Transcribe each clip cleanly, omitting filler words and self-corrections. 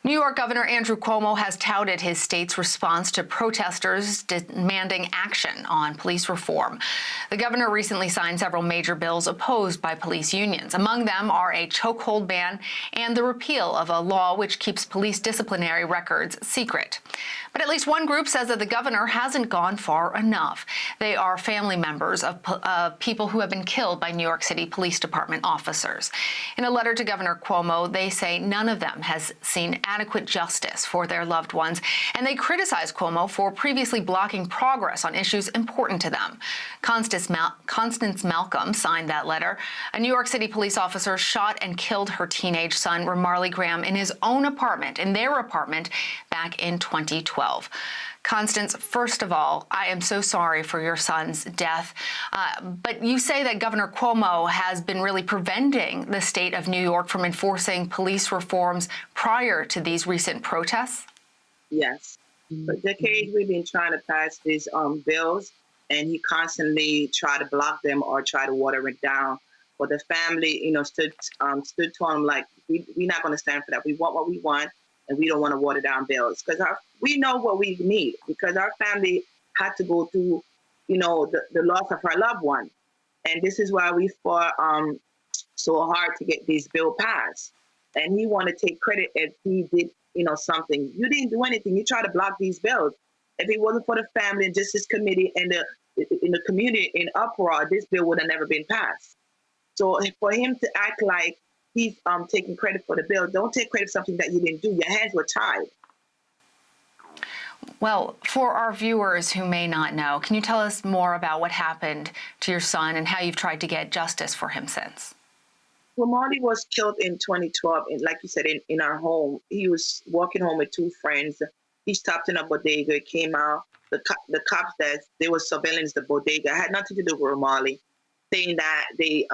New York Governor Andrew Cuomo has touted his state's response to protesters demanding action on police reform. The governor recently signed several major bills opposed by police unions. Among them are a chokehold ban and the repeal of a law which keeps police disciplinary records secret. But at least one group says that the governor hasn't gone far enough. They are family members of people who have been killed by New York City Police Department officers. In a letter to Governor Cuomo, they say none of them has seen adequate justice for their loved ones, and they criticize Cuomo for previously blocking progress on issues important to them. Constance Malcolm signed that letter. A New York City police officer shot and killed her teenage son, Ramarley Graham, in his own apartment, in their apartment, back in 2012. Constance, first of all, I am so sorry for your son's death. But you say that Governor Cuomo has been really preventing the state of New York from enforcing police reforms prior to these recent protests? Yes. For decades, we've been trying to pass these bills, and he constantly tried to block them or try to water it down. But the family, stood to him like, we're not going to stand for that. We want what we want, and we don't want to water down bills because we know what we need, because our family had to go through, the loss of our loved one. And this is why we fought so hard to get this bill passed. And he wanted to take credit if he did, something. You didn't do anything. You tried to block these bills. If it wasn't for the Family and Justice Committee and the community in uproar, this bill would have never been passed. So for him to act like he's taking credit for the bill, don't take credit for something that you didn't do. Your hands were tied. Well, for our viewers who may not know, can you tell us more about what happened to your son and how you've tried to get justice for him since? Ramarley was killed in 2012, like you said, in our home. He was walking home with two friends. He stopped in a bodega, came out. The cops, they were surveilling the bodega. It had nothing to do with Ramarley, saying that they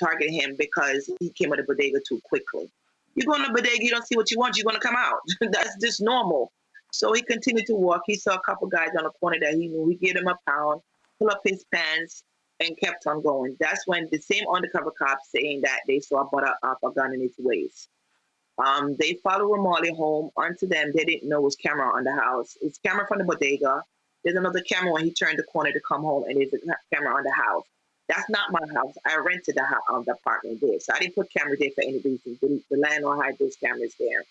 targeted him because he came out of the bodega too quickly. You go in the bodega, you don't see what you want, you're going to come out. That's just normal. So he continued to walk. He saw a couple guys on the corner that he knew. He gave them a pound, pulled up his pants, and kept on going. That's when the same undercover cops saying that they saw a gun in his waist. They followed Ramarley home. Onto them, they didn't know it was camera on the house. It's camera from the bodega. There's another camera when he turned the corner to come home, and there's a camera on the house. That's not my house. I rented the apartment there. So I didn't put cameras there for any reason. The landlord had those cameras there.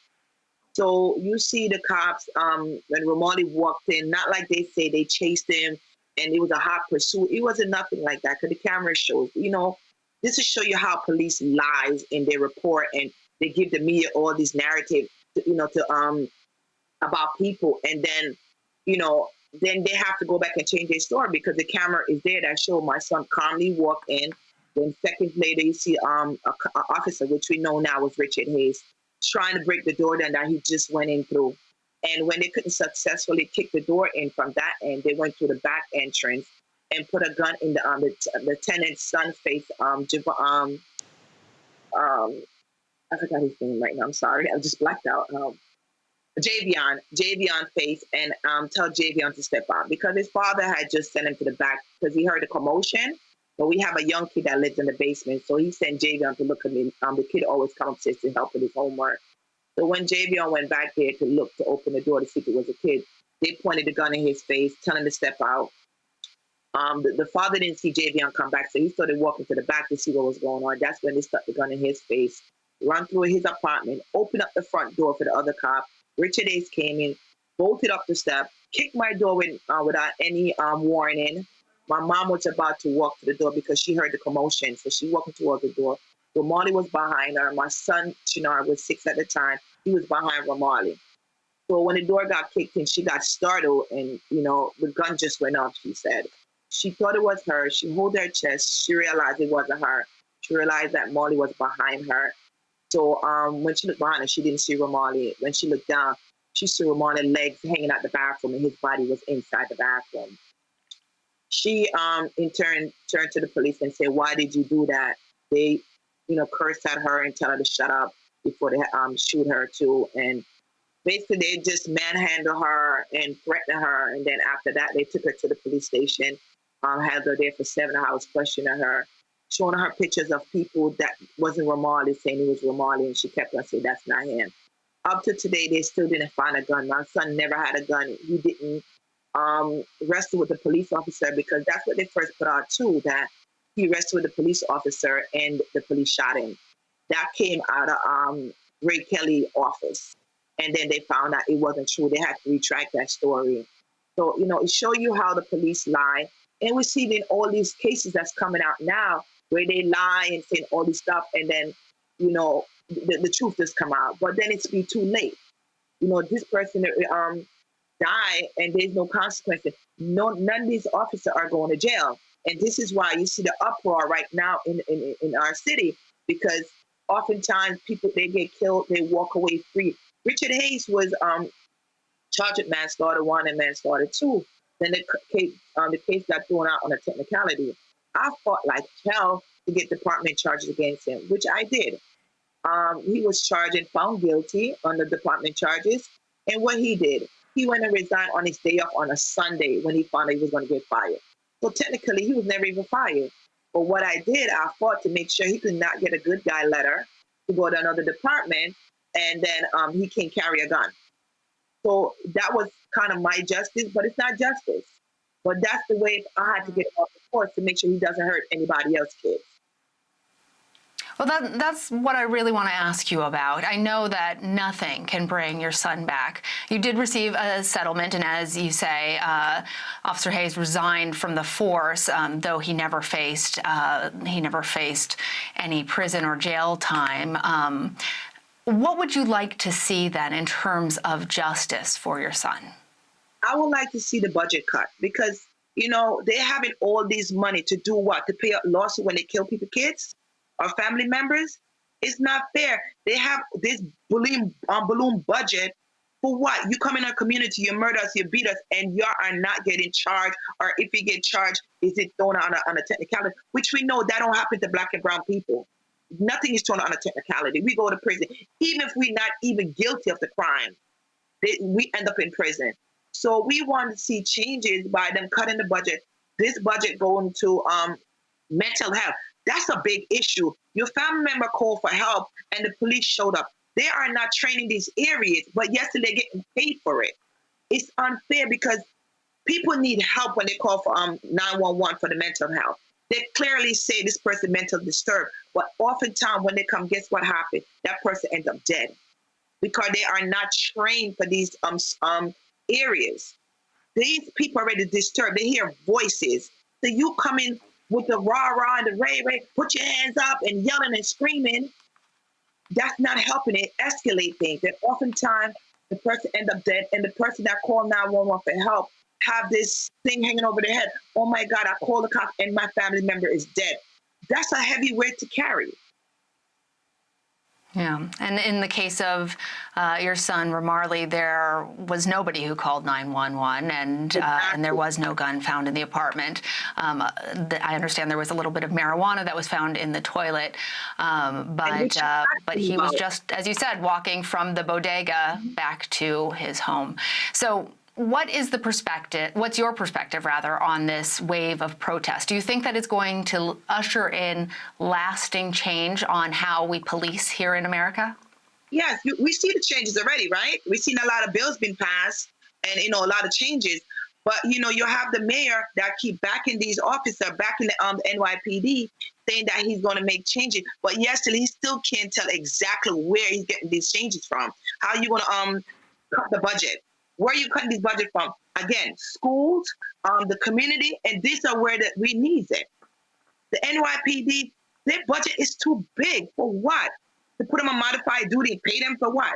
So you see the cops, when Ramarley walked in, not like they say they chased him and it was a hot pursuit. It wasn't nothing like that because the camera shows, this will show you how police lies in their report, and they give the media all these narratives, about people. And then, then they have to go back and change their story because the camera is there that showed my son calmly walk in. Then seconds later, you see an officer, which we know now was Richard Hayes, trying to break the door down that he just went in through. And when they couldn't successfully kick the door in from that end, they went through the back entrance and put a gun in the lieutenant's son's face. I forgot his name right now. I'm sorry. I just blacked out. Javion face, and tell Javion to step out because his father had just sent him to the back because he heard a commotion. But we have a young kid that lives in the basement, so he sent Javion to look at me. The kid always comes upstairs to help with his homework. So when Javion went back there to open the door to see if it was a kid, they pointed the gun in his face, telling him to step out. The father didn't see Javion come back, so he started walking to the back to see what was going on. That's when they stuck the gun in his face, run through his apartment, opened up the front door for the other cop. Richard Ace came in, bolted up the step, kicked my door without any warning. My mom was about to walk to the door because she heard the commotion, so she walked towards the door. Ramarley was behind her. My son, Chinar, was 6 at the time. He was behind Ramarley. So when the door got kicked in, she got startled, and, the gun just went off, she said. She thought it was her. She held her chest. She realized it wasn't her. She realized that Marley was behind her. So when she looked behind her, she didn't see Ramarley. When she looked down, she saw Ramarley's legs hanging out the bathroom, and his body was inside the bathroom. She, in turn, turned to the police and said, "Why did you do that?" They, cursed at her and tell her to shut up before they shoot her too. And basically, they just manhandled her and threatened her. And then after that, they took her to the police station, had her there for 7 hours, questioning her, showing her pictures of people that wasn't Ramarley, saying it was Ramarley, and she kept on saying that's not him. up to today, they still didn't find a gun. My son never had a gun. He didn't wrestle with the police officer, because that's what they first put out too, that he wrestled with the police officer and the police shot him. That came out of Ray Kelly's office. And then they found out it wasn't true. They had to retract that story. So, it shows you how the police lie. And we see in all these cases that's coming out now where they lie and say all this stuff, and then, the truth just come out. But then it's be too late. This person die and there's no consequences. None of these officers are going to jail. And this is why you see the uproar right now in our city, because oftentimes people, they get killed, they walk away free. Richard Hayes was charged with manslaughter 1 and manslaughter 2. Then the case got thrown out on a technicality. I fought like hell to get department charges against him, which I did. He was charged and found guilty on the department charges. And what he did, he went and resigned on his day off on a Sunday when he found out he was going to get fired. So technically, he was never even fired. But what I did, I fought to make sure he could not get a good guy letter to go to another department, and then he can carry a gun. So that was kind of my justice, but it's not justice. But that's the way I had to get off the course to make sure he doesn't hurt anybody else's kids. Well, that's what I really want to ask you about. I know that nothing can bring your son back. You did receive a settlement, and as you say, Officer Hayes resigned from the force, though he never faced any prison or jail time. What would you like to see then in terms of justice for your son? I would like to see the budget cut, because they're having all this money to do what? To pay a lawsuit when they kill people's kids or family members? It's not fair. They have this balloon budget for what? You come in our community, you murder us, you beat us, and you are not getting charged. Or if you get charged, is it thrown on a technicality? Which we know that don't happen to Black and brown people. Nothing is thrown on a technicality. We go to prison. Even if we're not even guilty of the crime, we end up in prison. So we want to see changes by them cutting the budget. This budget going to mental health. That's a big issue. Your family member called for help and the police showed up. They are not training these areas, but yesterday they're getting paid for it. It's unfair because people need help when they call for 911 for the mental health. They clearly say this person mentally disturbed, but oftentimes when they come, guess what happened? That person ends up dead because they are not trained for these areas. These people are already disturbed. They hear voices. So you come in with the rah-rah and the ray-ray, put your hands up and yelling and screaming. That's not helping it escalate things. And oftentimes the person ends up dead, and the person that called 911 for help have this thing hanging over their head. Oh my God, I called the cops and my family member is dead. That's a heavy weight to carry. Yeah, and in the case of your son, Ramarley, there was nobody who called 911, and there was no gun found in the apartment. I understand there was a little bit of marijuana that was found in the toilet, but he was just, as you said, walking from the bodega back to his home. So what's your perspective, rather, on this wave of protest? Do you think that it's going to usher in lasting change on how we police here in America? Yes, we see the changes already, right? We've seen a lot of bills being passed and, a lot of changes. But, you have the mayor that keep backing these officers, backing the NYPD, saying that he's going to make changes. But yesterday, he still can't tell exactly where he's getting these changes from. How are you going to cut the budget? Where are you cutting this budget from? Again, schools, the community, and these are where that we need it. The NYPD, their budget is too big. For what? To put them on modified duty, pay them for what?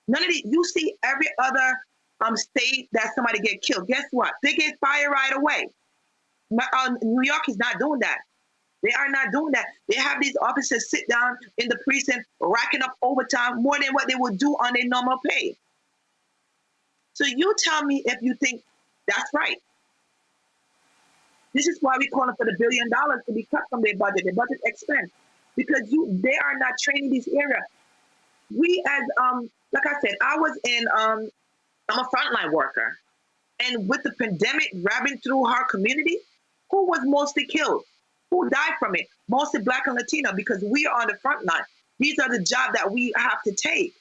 None of these. You see every other state that somebody get killed. Guess what? They get fired right away. New York is not doing that. They are not doing that. They have these officers sit down in the precinct, racking up overtime more than what they would do on their normal pay. So you tell me if you think that's right. This is why we're calling for the $1 billion to be cut from their budget expense, because they are not training these areas. We as, like I said, I'm a frontline worker. And with the pandemic ramming through our community, who was mostly killed? Who died from it? Mostly Black and Latino, because we are on the front line. These are the jobs that we have to take.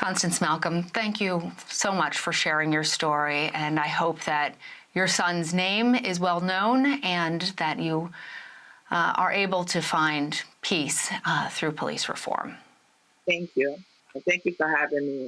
Constance Malcolm, thank you so much for sharing your story, and I hope that your son's name is well known and that you are able to find peace through police reform. Thank you. Thank you for having me.